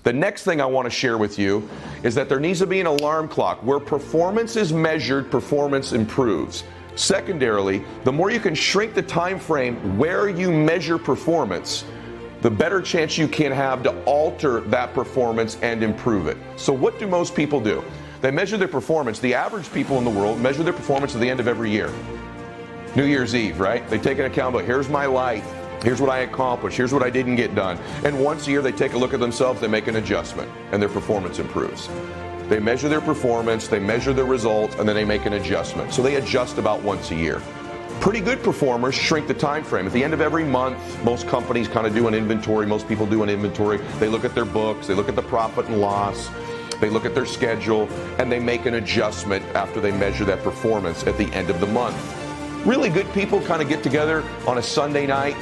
The next thing I want to share with you is that there needs to be an alarm clock. Where performance is measured, performance improves. Secondarily, the more you can shrink the time frame where you measure performance, the better chance you can have to alter that performance and improve it. So what do most people do? They measure their performance. The average people in the world measure their performance at the end of every year. New Year's Eve, right? They take an account of, here's my life. Here's what I accomplished. Here's what I didn't get done. And once a year, they take a look at themselves, they make an adjustment, and their performance improves. They measure their performance, they measure their results, and then they make an adjustment. So they adjust about once a year. Pretty good performers shrink the time frame. At the end of every month, most companies kind of do an inventory. Most people do an inventory. They look at their books, they look at the profit and loss, they look at their schedule, and they make an adjustment after they measure that performance at the end of the month. Really good people kind of get together on a Sunday night.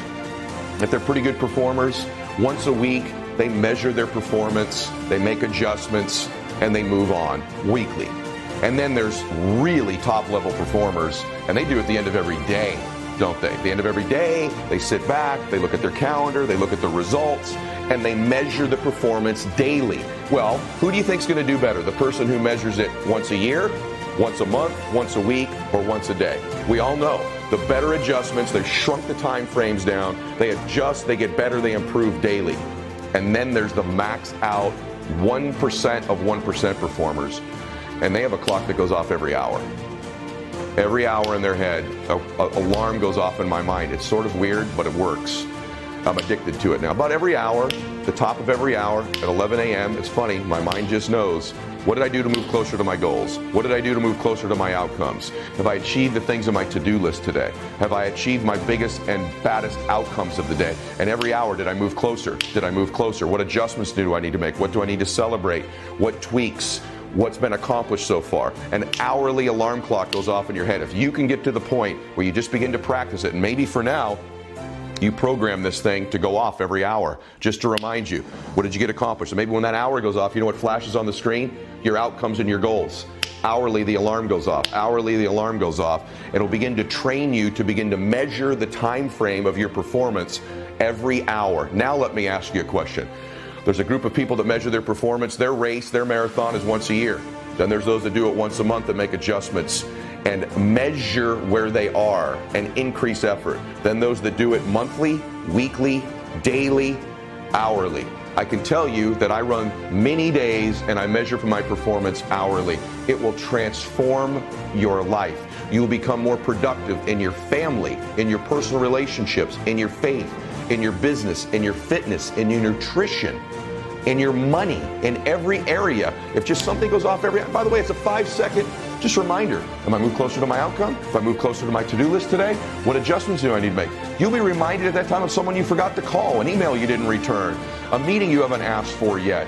If they're pretty good performers, once a week, they measure their performance, they make adjustments, and they move on weekly. And then there's really top-level performers, and they do it at the end of every day, don't they? At the end of every day, they sit back, they look at their calendar, they look at the results, and they measure the performance daily. Well, who do you think is going to do better? The person who measures it once a year, once a month, once a week, or once a day? We all know the better adjustments, they shrunk the time frames down, they adjust, they get better, they improve daily. And then there's the max out 1% of 1% performers. And they have a clock that goes off every hour. Every hour in their head, an alarm goes off in my mind. It's sort of weird, but it works. I'm addicted to it now. About every hour, the top of every hour at 11 a.m., it's funny, my mind just knows, what did I do to move closer to my goals? What did I do to move closer to my outcomes? Have I achieved the things on my to-do list today? Have I achieved my biggest and baddest outcomes of the day? And every hour, did I move closer? Did I move closer? What adjustments do I need to make? What do I need to celebrate? What tweaks? What's been accomplished so far? An hourly alarm clock goes off in your head. If you can get to the point where you just begin to practice it, and maybe for now, you program this thing to go off every hour, just to remind you, what did you get accomplished? And maybe when that hour goes off, you know what flashes on the screen? Your outcomes and your goals. Hourly, the alarm goes off. Hourly, the alarm goes off. It'll begin to train you to begin to measure the time frame of your performance every hour. Now let me ask you a question. There's a group of people that measure their performance. Their race, their marathon is once a year. Then there's those that do it once a month that make adjustments and measure where they are and increase effort. Then those that do it monthly, weekly, daily, hourly. I can tell you that I run many days and I measure for my performance hourly. It will transform your life. You will become more productive in your family, in your personal relationships, in your faith, in your business, in your fitness, in your nutrition, in your money, in every area. If just something goes off by the way, it's a 5-second just reminder. Am I moved closer to my outcome? If I move closer to my to-do list today, what adjustments do I need to make? You'll be reminded at that time of someone you forgot to call, an email you didn't return, a meeting you haven't asked for yet,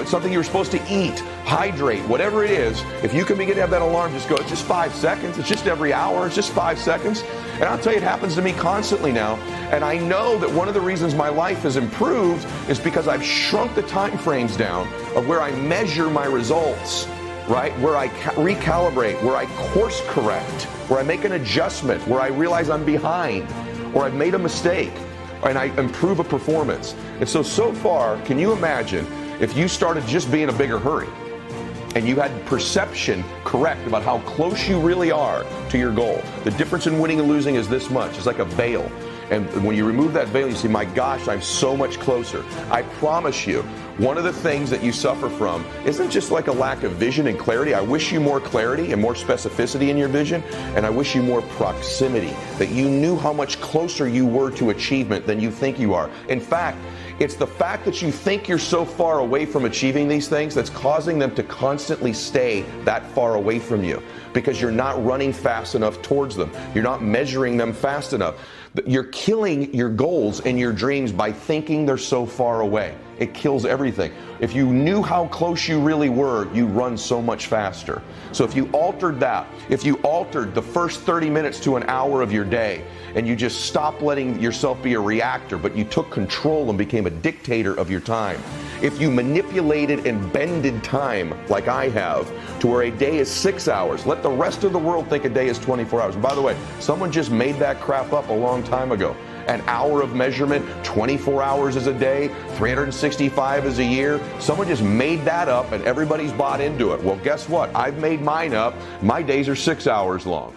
something you were supposed to eat, hydrate, whatever it is. If you can begin to have that alarm just go, it's just 5 seconds, it's just every hour, it's just 5 seconds. And I'll tell you, it happens to me constantly now. And I know that one of the reasons my life has improved is because I've shrunk the time frames down of where I measure my results, right? Where I recalibrate, where I course correct, where I make an adjustment, where I realize I'm behind, or I've made a mistake, and I improve a performance. And so far, can you imagine if you started just being in a bigger hurry and you had perception correct about how close you really are to your goal? The difference in winning and losing is this much. It's like a veil. And when you remove that veil, you see, my gosh, I'm so much closer. I promise you, one of the things that you suffer from isn't just like a lack of vision and clarity. I wish you more clarity and more specificity in your vision, and I wish you more proximity, that you knew how much closer you were to achievement than you think you are. In fact, it's the fact that you think you're so far away from achieving these things that's causing them to constantly stay that far away from you, because you're not running fast enough towards them. You're not measuring them fast enough. You're killing your goals and your dreams by thinking they're so far away. It kills everything. If you knew how close you really were, you run so much faster. So if you altered that, if you altered the first 30 minutes to an hour of your day, and you just stopped letting yourself be a reactor, but you took control and became a dictator of your time. If you manipulated and bended time like I have to where a day is 6 hours, let the rest of the world think a day is 24 hours. And by the way, someone just made that crap up a long time ago. an hour of measurement, 24 hours is a day, 365 is a year. Someone just made that up and everybody's bought into it. Well, guess what? I've made mine up. My days are 6 hours long.